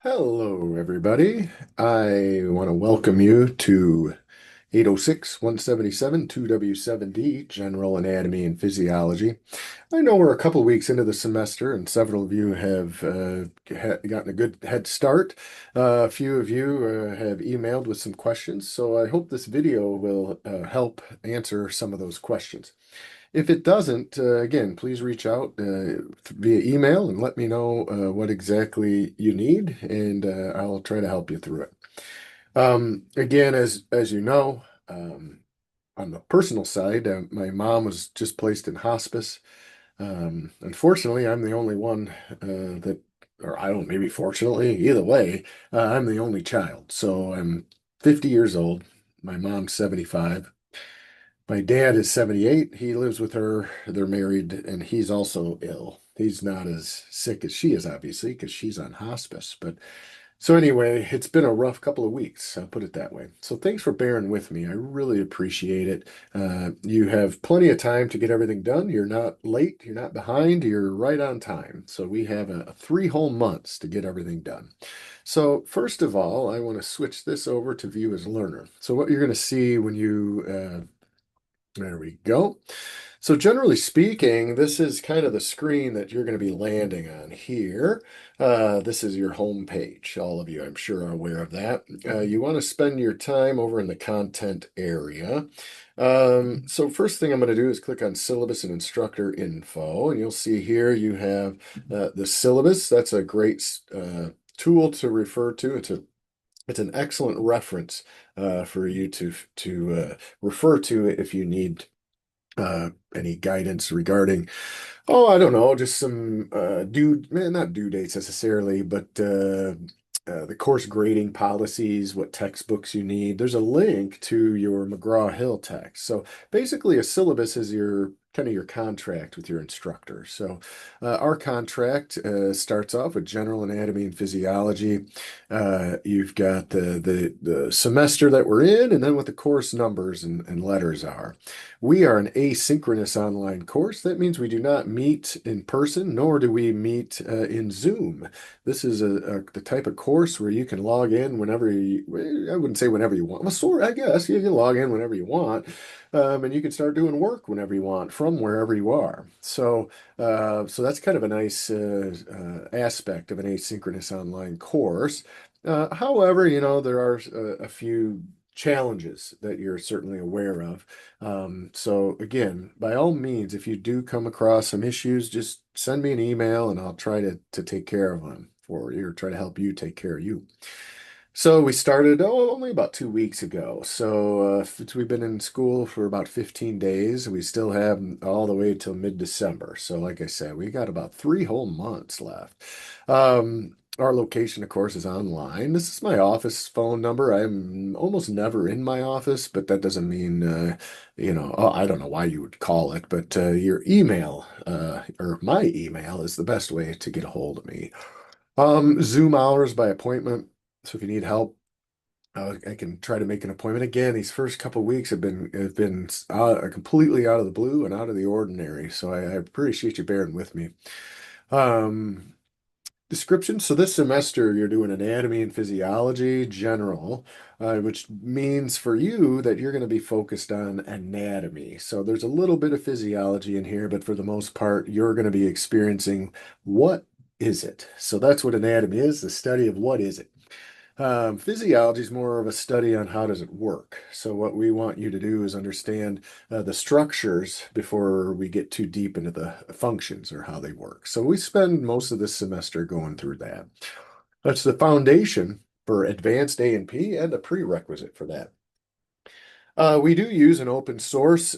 Hello, everybody. I want to welcome you to 806-177 2W7D, General Anatomy and Physiology. I know we're a couple weeks into the semester, and several of you have gotten a good head start. A few of you have emailed with some questions, so I hope this video will help answer some of those questions. If it doesn't, again, please reach out via email and let me know what exactly you need, and I'll try to help you through it. Again, as you know, on the personal side, my mom was just placed in hospice. Unfortunately, I'm the only one or I don't, maybe fortunately, either way, I'm the only child. So I'm 50 years old. My mom's 75. My dad is 78. He lives with her. They're married, and he's also ill. He's not as sick as she is, obviously, because she's on hospice. But so anyway, it's been a rough couple of weeks. I'll put it that way. So thanks for bearing with me. I really appreciate it. You have plenty of time to get everything done. You're not late. You're not behind. You're right on time. So we have a 3 whole months to get everything done. So first of all, I want to switch this over to view as learner. So what you're going to see when you there we go. So generally speaking, this is kind of the screen that you're going to be landing on here. This is your home page. All of you, I'm sure, are aware of that. You want to spend your time over in the content area. So first thing I'm going to do is click on syllabus and instructor info, and you'll see here you have the syllabus. That's a great tool to refer to. It's an excellent reference for you to refer to if you need any guidance regarding, oh, I don't know, just some not due dates necessarily, but the course grading policies, what textbooks you need. There's a link to your McGraw-Hill text. So basically, a syllabus is your kind of your contract with your instructor. So our contract starts off with general anatomy and physiology. You've got the semester that we're in, and then what the course numbers and letters are. We are an asynchronous online course. That means we do not meet in person, nor do we meet in Zoom. This is the type of course where you can log in whenever you, well, I wouldn't say whenever you want. Well, sort I guess you can log in whenever you want, and you can start doing work whenever you want from wherever you are. So that's kind of a nice aspect of an asynchronous online course. However, there are a few challenges that you're certainly aware of. So again, by all means, if you do come across some issues, just send me an email and I'll try to take care of them for you or try to help you take care of you. So we started only about 2 weeks ago. So we've been in school for about 15 days. We still have all the way till mid-December. So like I said, we got about 3 whole months left. Our location, of course, is online. This is my office phone number. I'm almost never in my office, but that doesn't mean, I don't know why you would call it, but your email or my email is the best way to get a hold of me. Zoom hours by appointment. So if you need help, I can try to make an appointment. Again, these first couple of weeks have been completely out of the blue and out of the ordinary. So I appreciate you bearing with me. Um, Description. So this semester you're doing anatomy and physiology general, which means for you that you're going to be focused on anatomy. So there's a little bit of physiology in here, but for the most part, you're going to be experiencing what is it? So that's what anatomy is, the study of what is it. Physiology is more of a study on how does it work. So what we want you to do is understand the structures before we get too deep into the functions or how they work. So we spend most of this semester going through that. That's the foundation for advanced A&P and a prerequisite for that. We do use an open source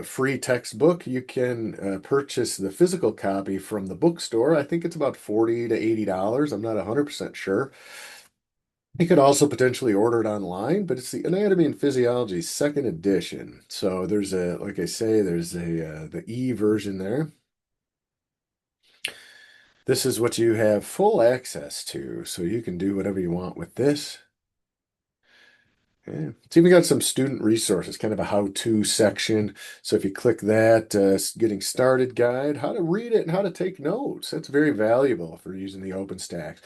free textbook. You can purchase the physical copy from the bookstore. I think it's about $40 to $80. I'm not 100% sure. You could also potentially order it online, but it's the Anatomy and Physiology second edition. So there's like I say, there's the E version there. This is what you have full access to, so you can do whatever you want with this. Yeah. It's even got some student resources, kind of a how-to section. So if you click that, getting started guide, how to read it and how to take notes. That's very valuable for using the OpenStax.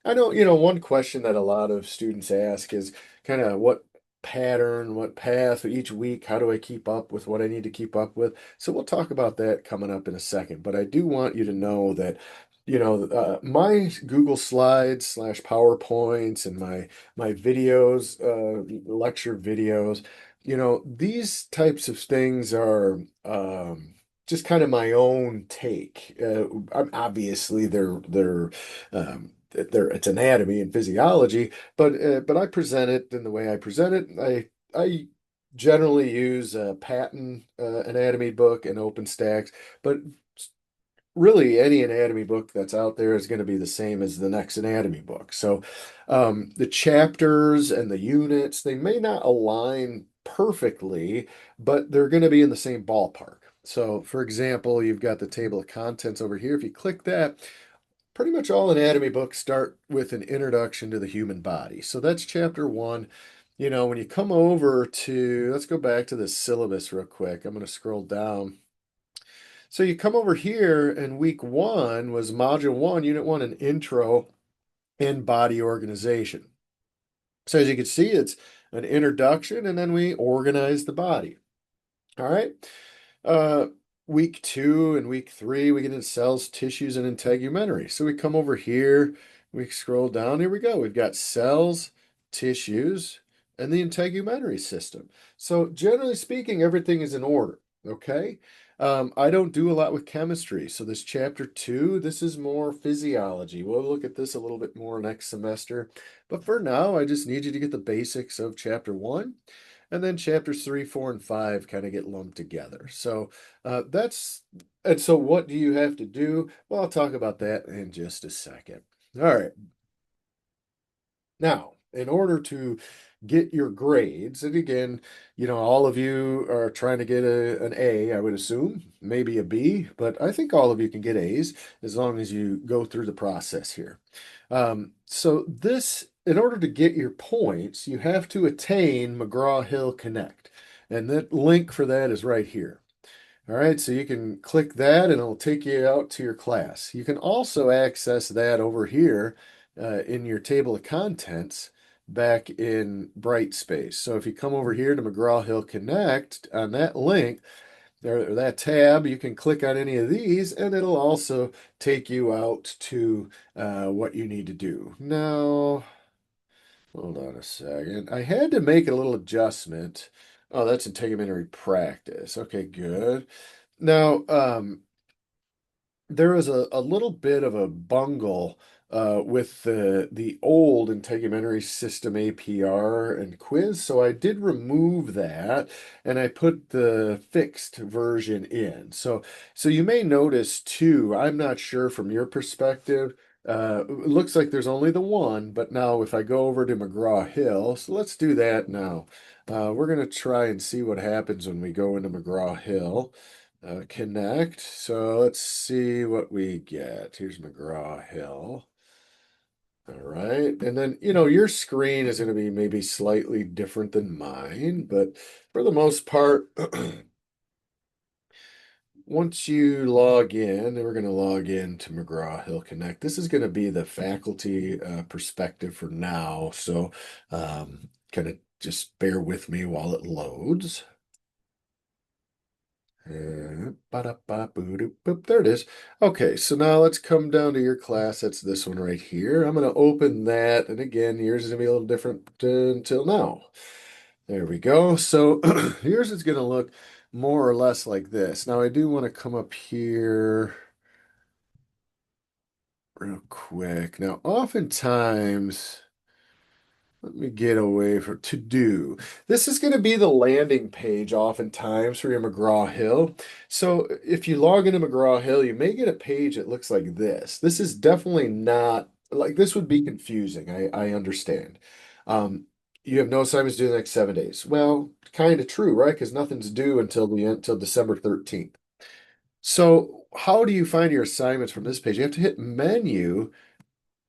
I know, one question that a lot of students ask is kind of what pattern, what path each week, how do I keep up with what I need to keep up with? So we'll talk about that coming up in a second. But I do want you to know that, my Google Slides slash PowerPoints and my videos, lecture videos. These types of things are just kind of my own take. Obviously, it's anatomy and physiology, but I present it in the way I present it. I generally use a Patton anatomy book and OpenStax, but really any anatomy book that's out there is going to be the same as the next anatomy book. So the chapters and the units, they may not align perfectly, but they're going to be in the same ballpark. So for example, you've got the table of contents over here. If you click that, pretty much all anatomy books start with an introduction to the human body. So that's chapter one. When you come over to, let's go back to the syllabus real quick. I'm going to scroll down. So you come over here, and week one was module one, unit one, an intro in body organization. So as you can see, it's an introduction, and then we organize the body. All right. Uh, Week two and week three, we get into cells, tissues, and integumentary. So we come over here, we scroll down. Here we go. We've got cells, tissues, and the integumentary system. So generally speaking, everything is in order. Okay. I don't do a lot with chemistry. So this chapter two, this is more physiology. We'll look at this a little bit more next semester. But for now, I just need you to get the basics of chapter one. And then chapters three, four, and five kind of get lumped together. So and so what do you have to do? Well, I'll talk about that in just a second. All right. Now, in order to get your grades, and again, all of you are trying to get an A, I would assume, maybe a B, but I think all of you can get A's as long as you go through the process here. In order to get your points, you have to attain McGraw-Hill Connect. And that link for that is right here. All right, so you can click that and it'll take you out to your class. You can also access that over here in your table of contents back in Brightspace. So if you come over here to McGraw-Hill Connect on that link, or that tab, you can click on any of these and it'll also take you out to what you need to do. Now, hold on a second. I had to make a little adjustment. Oh, that's integumentary practice. Okay, good. Now, there was a little bit of a bungle with the old integumentary system APR and quiz, so I did remove that and I put the fixed version in. So you may notice too, I'm not sure from your perspective. It looks like there's only the one, but now if I go over to McGraw-Hill, so let's do that now. We're going to try and see what happens when we go into McGraw-Hill. Connect. So let's see what we get. Here's McGraw-Hill. All right. And then, your screen is going to be maybe slightly different than mine, but for the most part, once you log in, and we're going to log in to McGraw-Hill Connect. This is going to be the faculty perspective for now. So kind of just bear with me while it loads. There it is. Okay, so now let's come down to your class. That's this one right here. I'm going to open that. And again, yours is going to be a little different until now. There we go. So yours is going to look more or less like this. Now, I do want to come up here real quick. Now, oftentimes, let me get away from to do. This is going to be the landing page oftentimes for your McGraw-Hill. So if you log into McGraw-Hill, you may get a page that looks like this. This is definitely not like this would be confusing. I understand. Um, you have no assignments due the next 7 days. Well, kind of true, right? Because nothing's due until the end, till December 13th. So how do you find your assignments from this page? You have to hit menu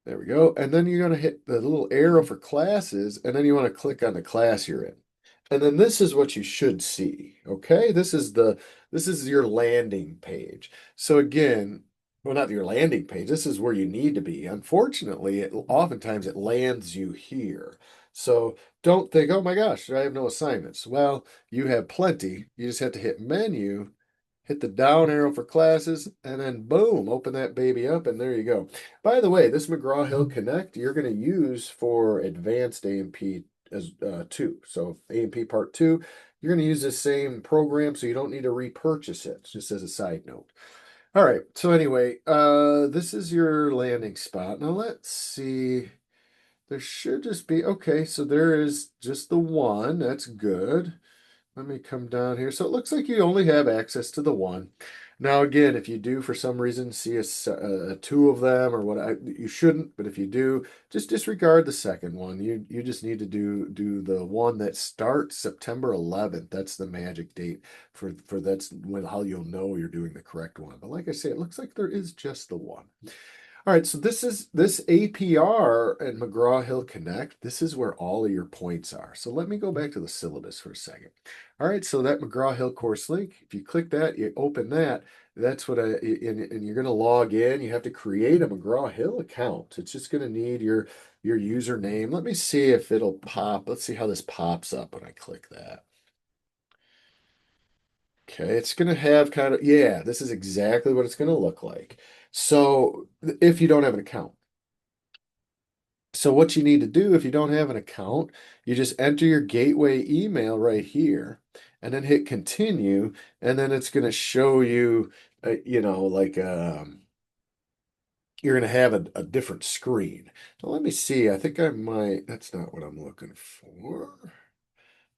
There we go. And then you're going to hit the little arrow for classes, and then you want to click on the class you're in. And then this is what you should see. Okay. This is your landing page. So again, well, not your landing page. This is where you need to be. Unfortunately, oftentimes it lands you here. So don't think, oh my gosh, I have no assignments. Well, you have plenty. You just have to hit menu, hit the down arrow for classes, and then boom, open that baby up, and there you go. By the way, this McGraw-Hill Connect you're going to use for advanced A&P as two. So A&P Part 2, you're going to use this same program, so you don't need to repurchase it, just as a side note. All right, so anyway, this is your landing spot. Now let's see. There should just be, okay, so there is just the one. That's good. Let me come down here. So it looks like you only have access to the one. Now, again, if you do for some reason see two of them or what, you shouldn't, but if you do, just disregard the second one. You just need to do the one that starts September 11th. That's the magic date for that's when how you'll know you're doing the correct one. But like I say, it looks like there is just the one. All right, so this APR and McGraw-Hill Connect. This is where all of your points are. So let me go back to the syllabus for a second. All right, so that McGraw-Hill course link, if you click that, you open that, that's what and you're going to log in. You have to create a McGraw-Hill account. It's just going to need your username. Let me see if it'll pop. Let's see how this pops up when I click that. Okay, it's going to have kind of, yeah, this is exactly what it's going to look like. So if you don't have an account. So what you need to do if you don't have an account, you just enter your gateway email right here and then hit continue, and then it's going to show you, like you're going to have a different screen. Now let me see. I think I might, that's not what I'm looking for.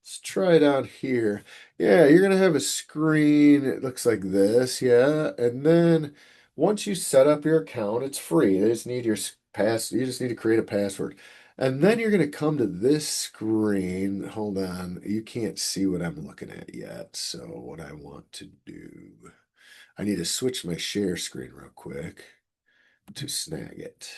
Let's try it out here. Yeah, you're gonna have a screen. It looks like this, yeah. And then once you set up your account, it's free. You just need your pass. You just need to create a password. And then you're gonna come to this screen. Hold on, you can't see what I'm looking at yet. So what I want to do, I need to switch my share screen real quick to Snagit.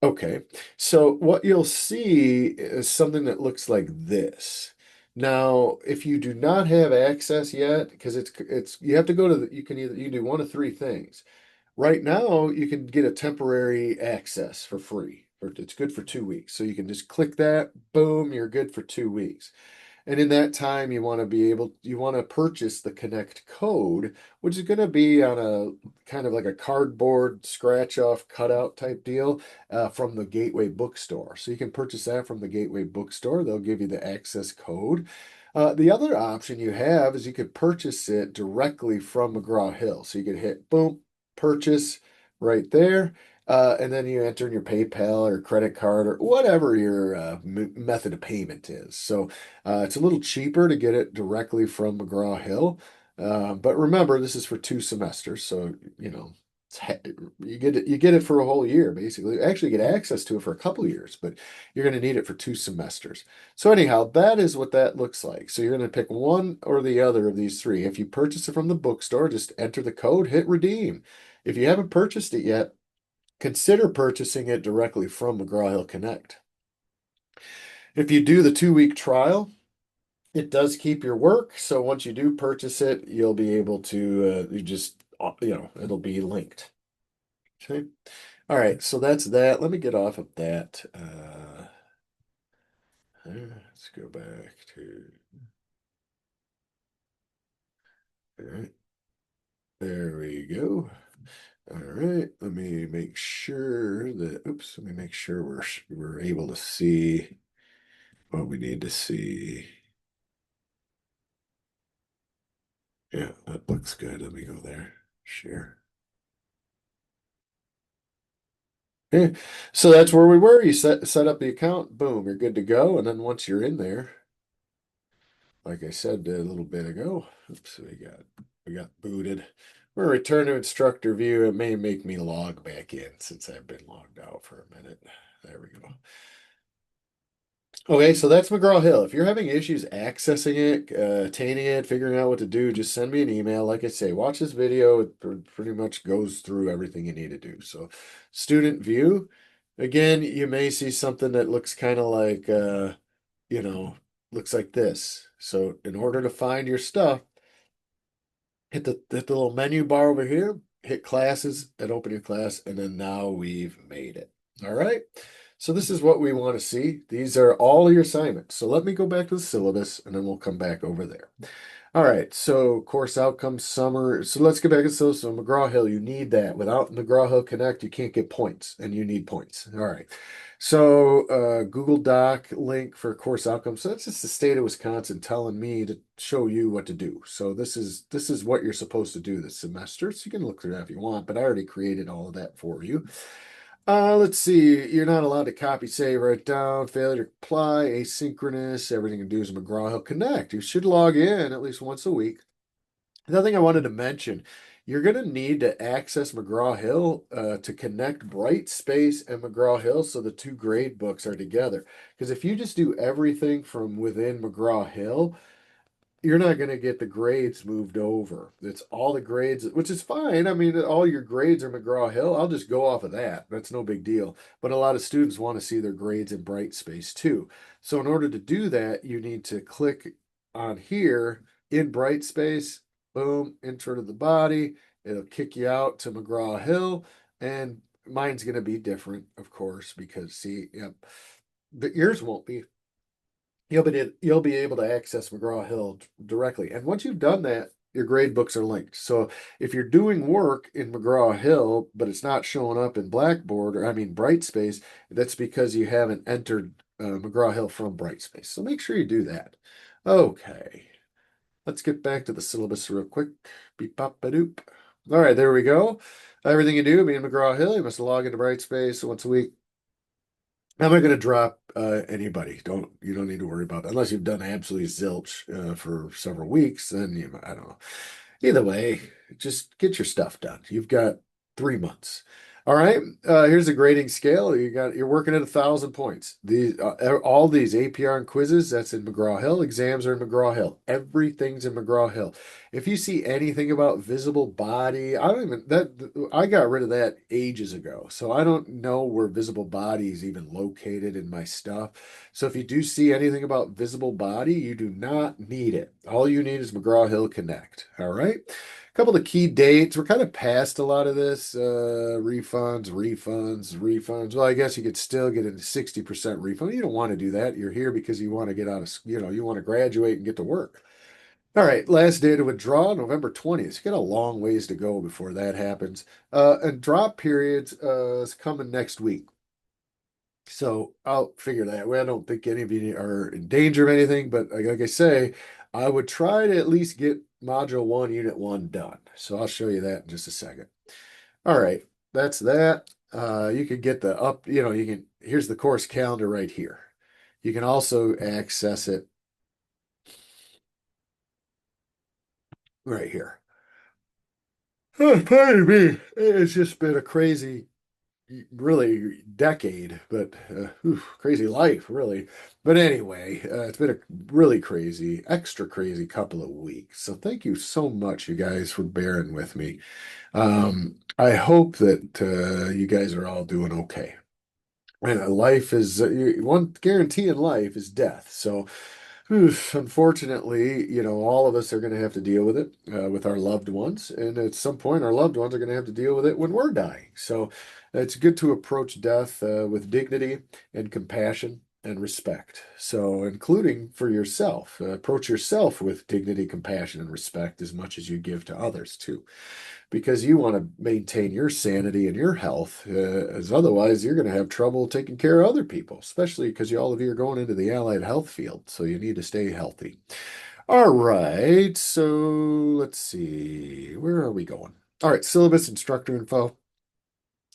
Okay, so what you'll see is something that looks like this. Now, if you do not have access yet, because it's you have to go to you can either you do one of three things. Right now, you can get a temporary access for free. It's good for 2 weeks. So you can just click that, boom, you're good for 2 weeks. And in that time, you want to purchase the Connect code, which is going to be on a kind of like a cardboard scratch off cutout type deal from the Gateway Bookstore. So you can purchase that from the Gateway Bookstore. They'll give you the access code. The other option you have is you could purchase it directly from McGraw-Hill. So you could hit boom, purchase right there. And then you enter in your PayPal or credit card or whatever your method of payment is. So it's a little cheaper to get it directly from McGraw-Hill. But remember, this is for 2 semesters, so you get it for a whole year basically. You actually get access to it for a couple of years, but you're going to need it for 2 semesters. So anyhow, that is what that looks like. So you're going to pick one or the other of these three. If you purchase it from the bookstore, just enter the code, hit redeem. If you haven't purchased it yet, consider purchasing it directly from McGraw-Hill Connect. If you do the 2 week trial, it does keep your work. So once you do purchase it, you'll be able to, it'll be linked. Okay. All right. So that's that. Let me get off of that. Let's go back to, all right. There we go. All right. Let me make sure that, oops, let me make sure we're able to see what we need to see. Yeah, that looks good. Let me go there. Share. Yeah. So that's where we were. You set up the account, boom, you're good to go. And then once you're in there, like I said a little bit ago, oops, we got booted. We're gonna return to instructor view. It may make me log back in since I've been logged out for a minute. There we go. Okay, so that's McGraw-Hill. If you're having issues accessing it, attaining it, figuring out what to do, just send me an email. Like I say, watch this video. It pretty much goes through everything you need to do. So, student view, again, you may see something that looks kind of like, you know, looks like this. So, in order to find your stuff, hit the little menu bar over here, hit classes, and open your class, and then now we've made it. All right. So this is what we want to see. These are all your assignments. So let me go back to the syllabus and then we'll come back over there. All right, so course outcomes, summer. So let's get back to so McGraw-Hill, you need that. Without McGraw-Hill Connect, you can't get points, and you need points. All right. So Google Doc link for course outcomes. So that's just the state of Wisconsin telling me to show you what to do. So this is what you're supposed to do this semester. So you can look through that if you want, but I already created all of that for you. Let's see. You're not allowed to copy, save, write down, failure to apply, asynchronous. Everything you do is McGraw-Hill Connect. You should log in at least once a week. Another thing I wanted to mention, you're going to need to access McGraw-Hill to connect Brightspace and McGraw-Hill so the two grade books are together. Because if you just do everything from within McGraw-Hill, you're not going to get the grades moved over. It's all the grades, which is fine. I mean, all your grades are McGraw-Hill. I'll just go off of that. That's no big deal. But a lot of students want to see their grades in Brightspace too. So in order to do that, you need to click on here in Brightspace, boom, intro to the body. It'll kick you out to McGraw-Hill, and mine's going to be different, of course, because see, yep, but yours won't be. You'll be able to access McGraw-Hill directly. And once you've done that, your grade books are linked. So if you're doing work in McGraw-Hill, but it's not showing up in Blackboard, or I mean Brightspace, that's because you haven't entered McGraw-Hill from Brightspace. So make sure you do that. Okay, let's get back to the syllabus real quick. Beep bop ba doop. All right, there we go. Everything you do, being McGraw-Hill, you must log into Brightspace once a week. I'm not going to drop anybody. You don't need to worry about that unless you've done absolutely zilch for several weeks. Then I don't know. Either way, just get your stuff done. You've got 3 months. All right. Here's a grading scale. You're working at 1,000 points. All these APR and quizzes, that's in McGraw-Hill. Exams are in McGraw-Hill. Everything's in McGraw-Hill. If you see anything about visible body, I got rid of that ages ago. So I don't know where visible body is even located in my stuff. So if you do see anything about visible body, you do not need it. All you need is McGraw-Hill Connect. All right. A couple of key dates. We're kind of past a lot of this. Refunds. Well, I guess you could still get a 60% refund. You don't want to do that. You're here because you want to get out of, you want to graduate and get to work. All right, last day to withdraw, November 20th. You got a long ways to go before that happens. And drop periods is coming next week. So I'll figure that way. I don't think any of you are in danger of anything, but like I say, I would try to at least get Module 1, Unit 1 done. So I'll show you that in just a second. All right, that's that. You can get the up, here's the course calendar right here. You can also access it right here. Pardon me. It's just been a crazy really decade, but crazy life, really. But anyway, it's been a really crazy, extra crazy couple of weeks. So thank you so much, you guys, for bearing with me. I hope that you guys are all doing okay. And life is one guarantee in life is death. So unfortunately, all of us are going to have to deal with it with our loved ones. And at some point, our loved ones are going to have to deal with it when we're dying. So it's good to approach death with dignity and compassion and respect. So, including for yourself, approach yourself with dignity, compassion, and respect as much as you give to others, too, because you want to maintain your sanity and your health, as otherwise you're going to have trouble taking care of other people, especially because all of you are going into the allied health field, so you need to stay healthy. All right, so let's see, where are we going? All right, syllabus instructor info.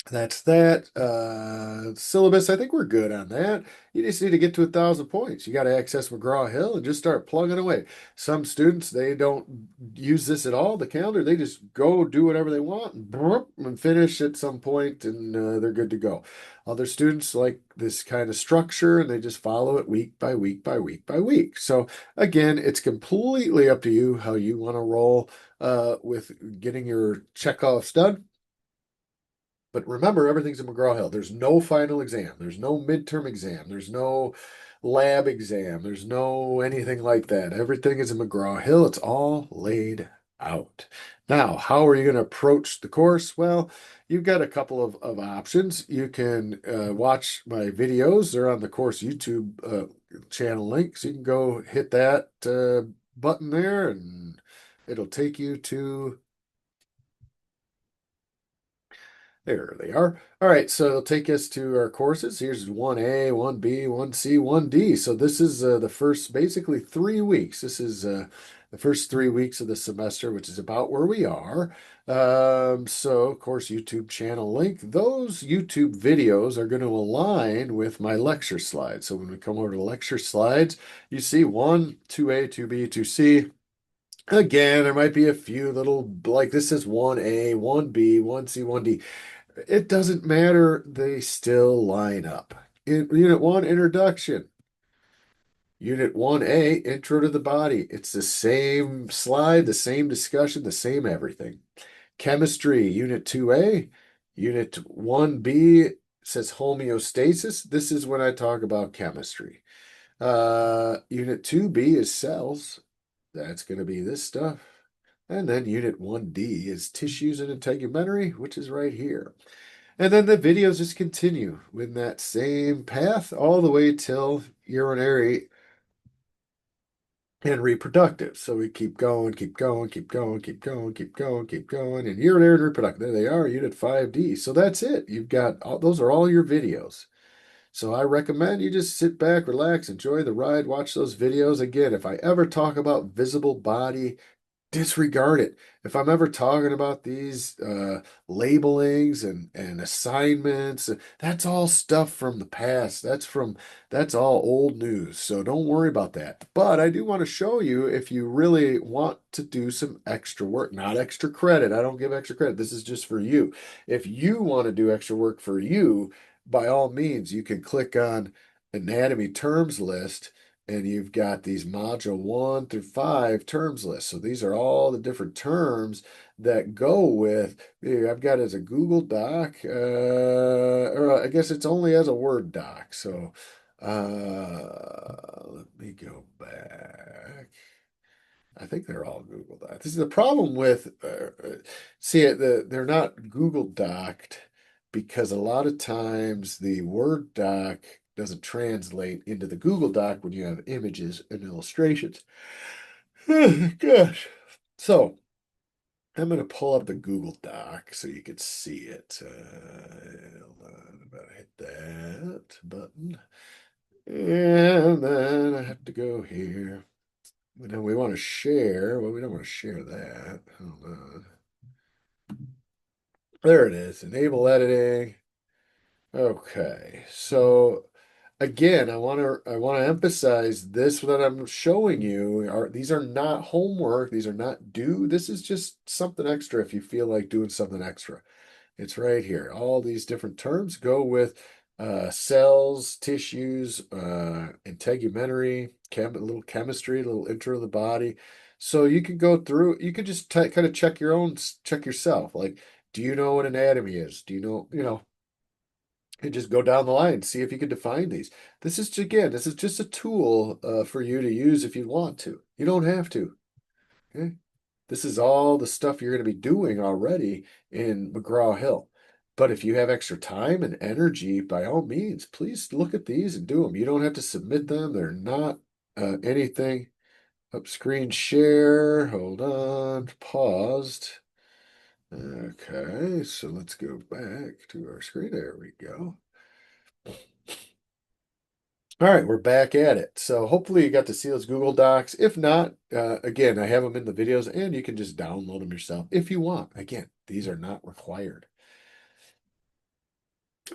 That's that. Syllabus, I think we're good on that. You just need to get to 1,000 points. You got to access McGraw-Hill and just start plugging away. Some students, they don't use this at all, the calendar. They just go do whatever they want and finish at some point, and they're good to go. Other students like this kind of structure, and they just follow it week by week by week by week. So again, it's completely up to you how you want to roll with getting your checkoffs done. But remember, everything's in McGraw-Hill. There's no final exam. There's no midterm exam. There's no lab exam. There's no anything like that. Everything is in McGraw-Hill. It's all laid out. Now, how are you going to approach the course? Well, you've got a couple of options. You can watch my videos. They're on the course YouTube channel link. So you can go hit that button there and it'll take you to there they are. All right, so it'll take us to our courses. Here's 1A, 1B, 1C, 1D. So this is the first basically 3 weeks. This is the first 3 weeks of the semester, which is about where we are. So, of course, YouTube channel link. Those YouTube videos are going to align with my lecture slides. So when we come over to lecture slides, you see 1, 2A, 2B, 2C. Again, there might be a few little, like this is 1A, 1B, 1C, 1D. It doesn't matter, they still line up. In Unit 1, Introduction. Unit 1A, Intro to the Body. It's the same slide, the same discussion, the same everything. Chemistry, Unit 2A. Unit 1B says homeostasis. This is when I talk about chemistry. Unit 2B is cells. That's going to be this stuff. And then Unit 1D is tissues and integumentary, which is right here. And then the videos just continue with that same path all the way till urinary and reproductive. So we keep going, keep going, keep going, keep going, keep going, keep going, and urinary and reproductive. There they are, Unit 5D. So that's it. You've got all, those are all your videos. So I recommend you just sit back, relax, enjoy the ride, watch those videos. Again, if I ever talk about visible body, disregard it. If I'm ever talking about these labelings and assignments, that's all stuff from the past. That's all old news. So don't worry about that. But I do want to show you if you really want to do some extra work, not extra credit. I don't give extra credit. This is just for you. If you want to do extra work for you, by all means, you can click on anatomy terms list and you've got these module 1 through 5 terms lists. So these are all the different terms that go with, here, I've got it as a Google Doc, or I guess it's only as a Word doc. So let me go back. I think they're all Google Docs. This is the problem with, see, they're not Google Doced because a lot of times the Word doc doesn't translate into the Google Doc when you have images and illustrations. Gosh. So I'm going to pull up the Google Doc so you can see it. Hold on, I'm about to hit that button. And then I have to go here. And then we want to share. Well, we don't want to share that. Hold on. There it is. Enable editing. Okay. So again, I want to emphasize this that I'm showing you are these are not homework. These are not due. This is just something extra if you feel like doing something extra. It's right here. All these different terms go with cells, tissues, integumentary, a little chemistry, a little intro of the body. So you can go through, you can just kind of check yourself. Like, do you know what anatomy is? Do you know, and just go down the line, see if you can define these. This is just a tool for you to use if you want to. You don't have to. Okay? This is all the stuff you're going to be doing already in McGraw-Hill. But if you have extra time and energy, by all means, please look at these and do them. You don't have to submit them. They're not anything. Up screen share. Hold on. Paused. Okay, so let's go back to our screen. There we go. All right, we're back at it. So hopefully you got to see those Google Docs. If not, again, I have them in the videos and you can just download them yourself if you want. Again, these are not required.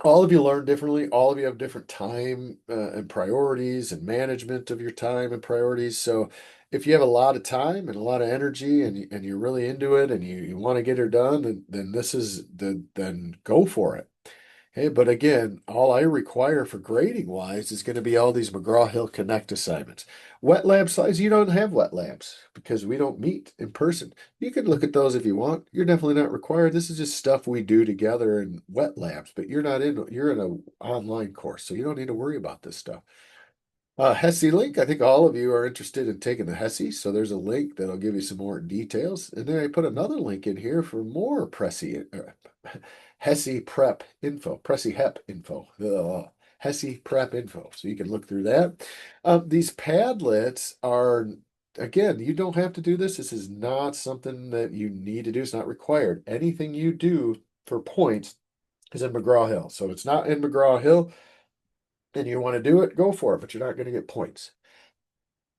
All of you learn differently. All of you have different time and priorities and management of your time and priorities. So if you have a lot of time and a lot of energy and you're really into it and you want to get it done, then this is then go for it. Hey, but again, all I require for grading wise is going to be all these McGraw-Hill Connect assignments. Wet lab slides, you don't have wet labs because we don't meet in person. You can look at those if you want. You're definitely not required. This is just stuff we do together in wet labs, but you're in a online course, so you don't need to worry about this stuff. HESI link, I think all of you are interested in taking the HESI, so there's a link that'll give you some more details. And then I put another link in here for more HESI prep info, Pressy HEP info, HESI prep info. So you can look through that. These Padlets are, again, you don't have to do this. This is not something that you need to do. It's not required. Anything you do for points is in McGraw-Hill. So it's not in McGraw-Hill and you want to do it, go for it, but you're not going to get points,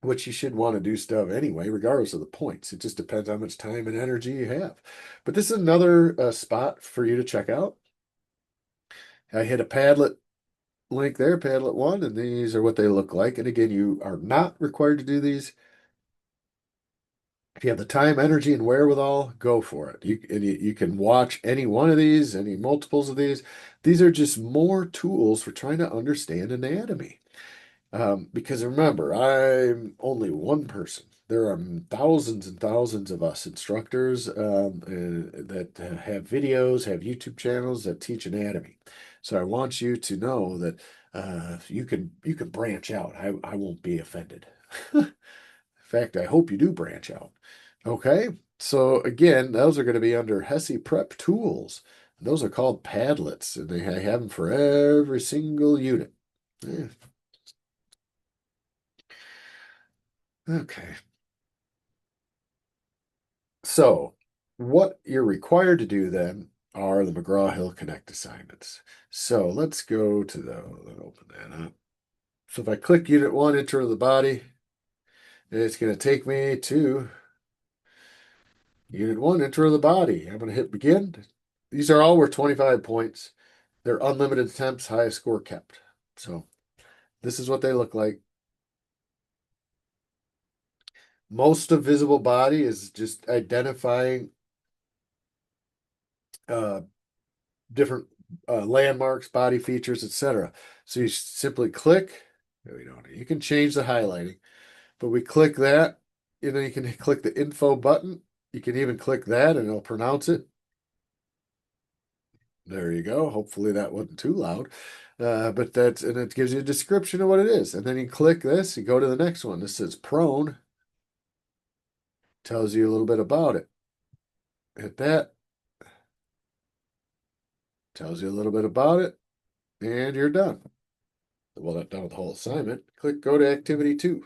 which you should want to do stuff anyway, regardless of the points. It just depends how much time and energy you have. But this is another spot for you to check out. I hit a Padlet link there, Padlet one, and these are what they look like. And again, you are not required to do these. If you have the time, energy, and wherewithal, go for it. You can watch any one of these, any multiples of these. These are just more tools for trying to understand anatomy. Because remember, I'm only one person. There are thousands and thousands of us instructors that have videos, have YouTube channels that teach anatomy. So I want you to know that you can branch out. I won't be offended. In fact, I hope you do branch out. Okay. So again, those are going to be under HESI Prep Tools. Those are called Padlets, and they have them for every single unit. Yeah. Okay. So, what you're required to do then are the McGraw-Hill Connect assignments. So let's go to open that up. So if I click Unit 1, Intro the Body, it's going to take me to Unit 1, Intro the Body. I'm going to hit Begin. These are all worth 25 points. They're unlimited attempts, highest score kept. So this is what they look like. Most of visible body is just identifying uh, different landmarks, body features, etc. So you simply click. No, you don't. You can change the highlighting, but we click that. You can click the info button. You can even click that and it'll pronounce it. There you go. Hopefully that wasn't too loud. But and it gives you a description of what it is. And then you click this, you go to the next one. This says prone, tells you a little bit about it. Hit that, tells you a little bit about it, and you're done. Well, not done with the whole assignment. Click go to activity 2.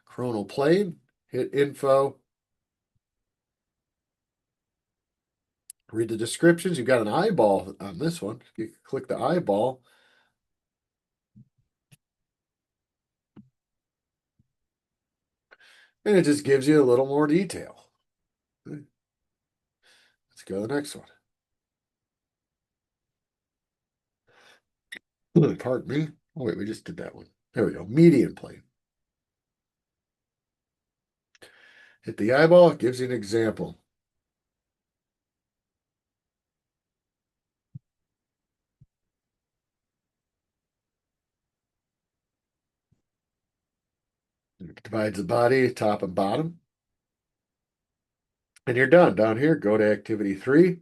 Coronal plane, hit info, read the descriptions. You've got an eyeball on this one. You click the eyeball. And it just gives you a little more detail. Let's go to the next one. Pardon me. Oh, wait, we just did that one. There we go. Median plane. Hit the eyeball. It gives you an example. It divides the body, top and bottom. And you're done. Down here, go to activity 3.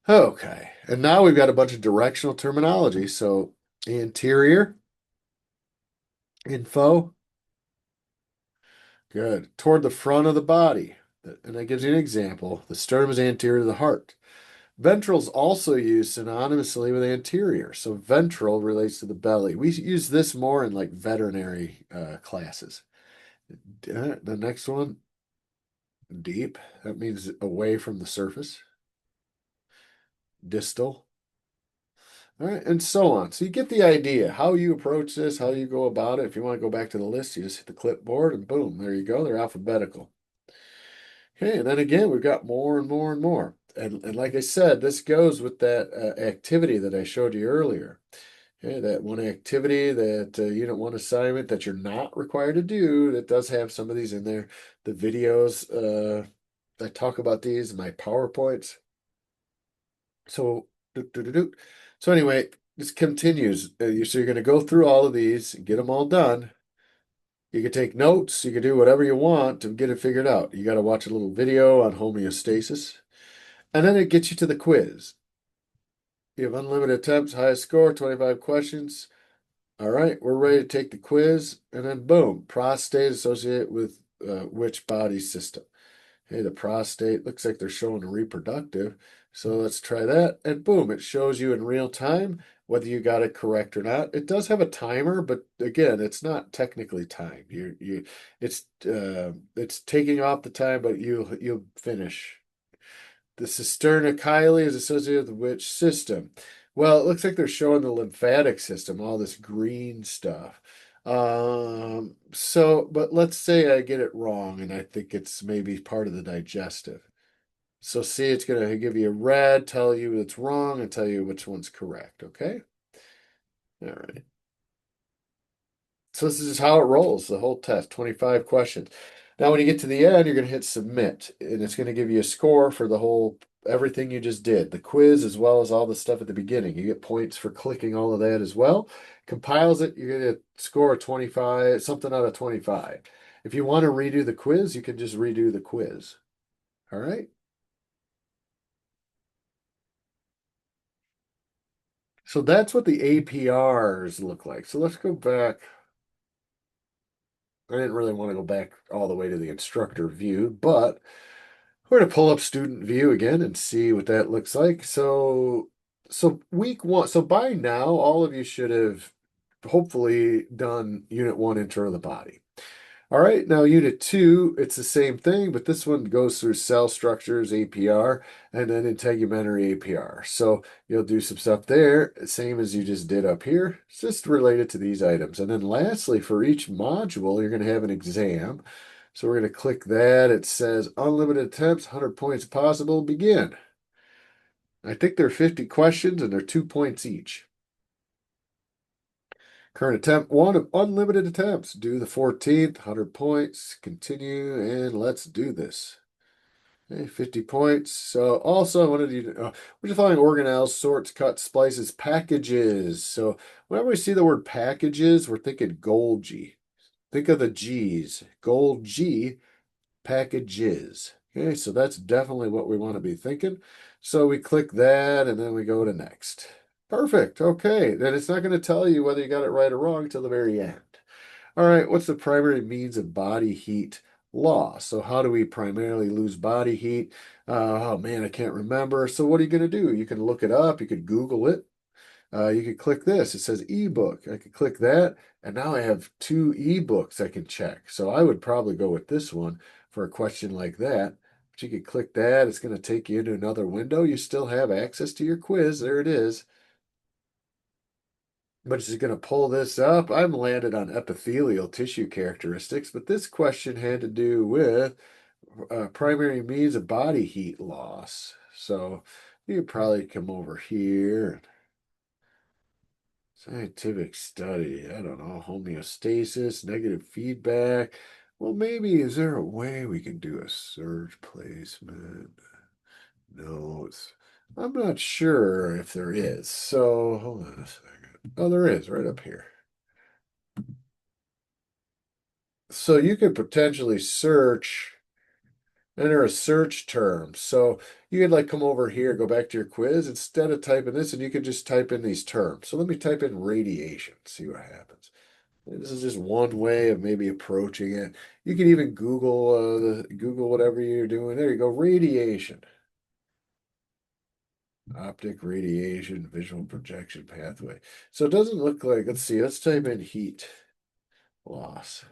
Okay. And now we've got a bunch of directional terminology. So anterior, info, good. Toward the front of the body. And that gives you an example. The sternum is anterior to the heart. Ventral is also used synonymously with anterior. So ventral relates to the belly. We use this more in like veterinary classes. The next one, deep. That means away from the surface. Distal. All right, and so on. So you get the idea how you approach this, how you go about it. If you want to go back to the list, you just hit the clipboard and boom, there you go. They're alphabetical. Okay, and then again, we've got more and more and more. And like I said, this goes with that activity that I showed you earlier. Okay, that one activity, that Unit 1 assignment that you're not required to do, that does have some of these in there. The videos, I talk about these in my PowerPoints. So, so anyway, this continues. So you're going to go through all of these and get them all done. You can take notes. You can do whatever you want to get it figured out. You got to watch a little video on homeostasis. And then it gets you to the quiz. You have unlimited attempts, highest score, 25 questions. All right, we're ready to take the quiz. And then boom, prostate associated with which body system? Hey, the prostate looks like they're showing reproductive. So let's try that. And boom, it shows you in real time whether you got it correct or not. It does have a timer, but again, it's not technically timed. It's taking off the time, but you'll finish. The cisterna chyli is associated with which system? Well, it looks like they're showing the lymphatic system, all this green stuff. But let's say I get it wrong and I think it's maybe part of the digestive. So see, it's going to give you a red, tell you it's wrong, and tell you which one's correct. Okay. All right. So this is just how it rolls, the whole test, 25 questions. Now, when you get to the end, you're going to hit submit, and it's going to give you a score for the whole everything you just did, the quiz as well as all the stuff at the beginning. You get points for clicking all of that as well. Compiles it, you're going to score a 25, something out of 25. If you want to redo the quiz, you can just redo the quiz. All right. So that's what the APRs look like. So let's go back. I didn't really want to go back all the way to the instructor view, but we're going to pull up student view again and see what that looks like. So week one, so by now, all of you should have hopefully done unit one, intro to the body. All right, now unit two, it's the same thing, but this one goes through cell structures, APR, and then integumentary APR. So you'll do some stuff there, same as you just did up here. It's just related to these items. And then lastly, for each module, you're going to have an exam. So we're going to click that. It says unlimited attempts, 100 points possible, begin. I think there are 50 questions and they're 2 points each. Current attempt one of unlimited attempts. Do the 14th, 100 points. Continue, and let's do this. Okay, 50 points. So also, I wanted you to, we're defining organelles, sorts, cuts, splices, packages. So whenever we see the word packages, we're thinking Golgi. Think of the G's. Golgi, packages. Okay, so that's definitely what we want to be thinking. So we click that, and then we go to next. Perfect. Okay. Then it's not going to tell you whether you got it right or wrong till the very end. All right. What's the primary means of body heat loss? So how do we primarily lose body heat? Oh man, I can't remember. So what are you going to do? You can look it up. You could Google it. You could click this. It says ebook. I could click that. And now I have two ebooks I can check. So I would probably go with this one for a question like that. But you could click that. It's going to take you into another window. You still have access to your quiz. There it is. But it's going to pull this up. I'm landed on epithelial tissue characteristics, but this question had to do with primary means of body heat loss. So you could probably come over here. Scientific study. I don't know. Homeostasis, negative feedback. Well, maybe is there a way we can do a surge placement? No, I'm not sure if there is. So hold on a second. Oh, there is right up here. So you could potentially search, enter a search term. So you could like come over here, go back to your quiz instead of typing this, and you could just type in these terms. So let me type in radiation, see what happens. This is just one way of maybe approaching it. You can even Google whatever you're doing. There you go, radiation, optic radiation, visual projection pathway. So it doesn't look like. Let's see. Let's type in heat loss.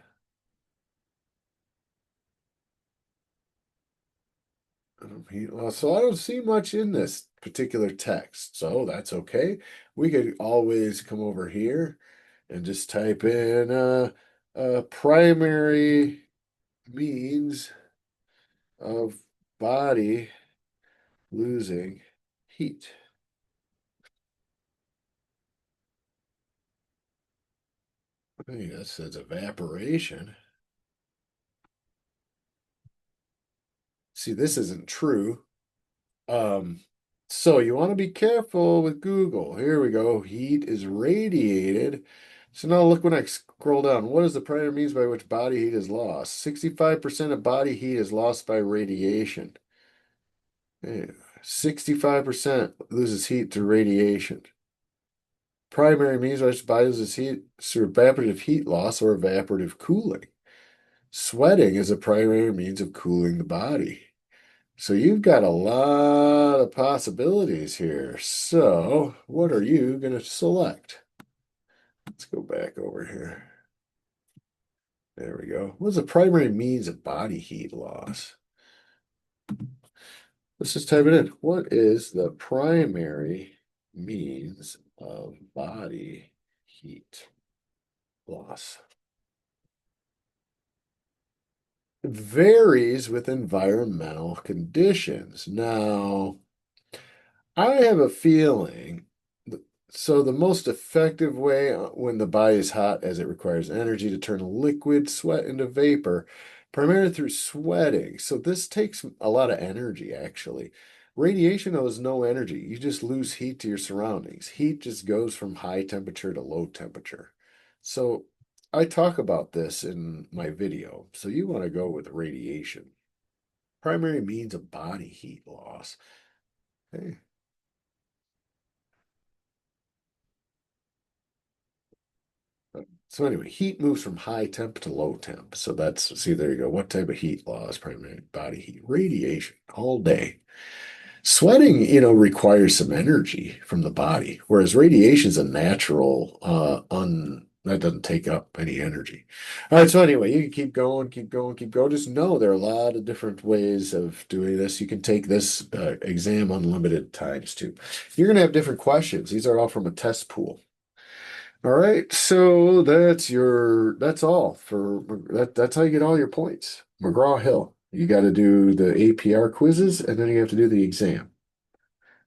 Heat loss. So I don't see much in this. particular text. So that's okay. We could always come over here and just type in primary means of body losing heat. Hey, that says evaporation. See, this isn't true. Um, so you want to be careful with Google. Here we go. Heat is radiated. So now look when I scroll down. What is the primary means by which body heat is lost? 65% of body heat is lost by radiation. Yeah. 65% loses heat to radiation. Primary means by which body loses heat through evaporative heat loss or evaporative cooling. Sweating is a primary means of cooling the body. So you've got a lot of possibilities here. So what are you going to select? Let's go back over here. There we go. What's the primary means of body heat loss? Let's just type it in. What is the primary means of body heat loss? It varies with environmental conditions. Now, I have a feeling. So the most effective way when the body is hot as it requires energy to turn liquid sweat into vapor, primarily through sweating. So this takes a lot of energy, actually. Radiation owes no energy. You just lose heat to your surroundings. Heat just goes from high temperature to low temperature. So I talk about this in my video. So you want to go with radiation. Primary means of body heat loss. Hey, so anyway, heat moves from high temp to low temp. So that's, see, there you go. What type of heat loss? Primary body heat, radiation all day. Sweating, requires some energy from the body, whereas radiation is a natural, that doesn't take up any energy. All right. So anyway, you can keep going, keep going, keep going. Just know there are a lot of different ways of doing this. You can take this exam unlimited times too. You're going to have different questions. These are all from a test pool. All right, so that's all for that's how you get all your points. McGraw-Hill. You got to do the APR quizzes and then you have to do the exam.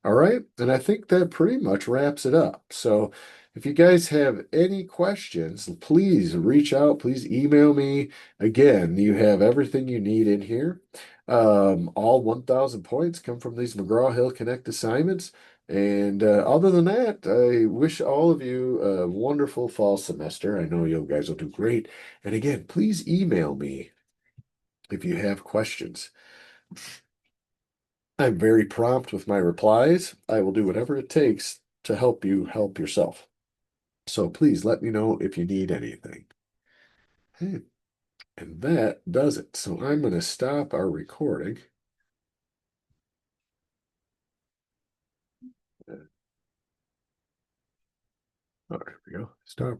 All right, and I think that pretty much wraps it up. So if you guys have any questions, please reach out, please email me. Again, you have everything you need in here. All 1,000 points come from these McGraw-Hill Connect assignments. And other than that, I wish all of you a wonderful fall semester. I know you guys will do great. And again, please email me if you have questions. I'm very prompt with my replies. I will do whatever it takes to help you help yourself. So please let me know if you need anything. And that does it. So I'm going to stop our recording. Oh, there we go. Stop.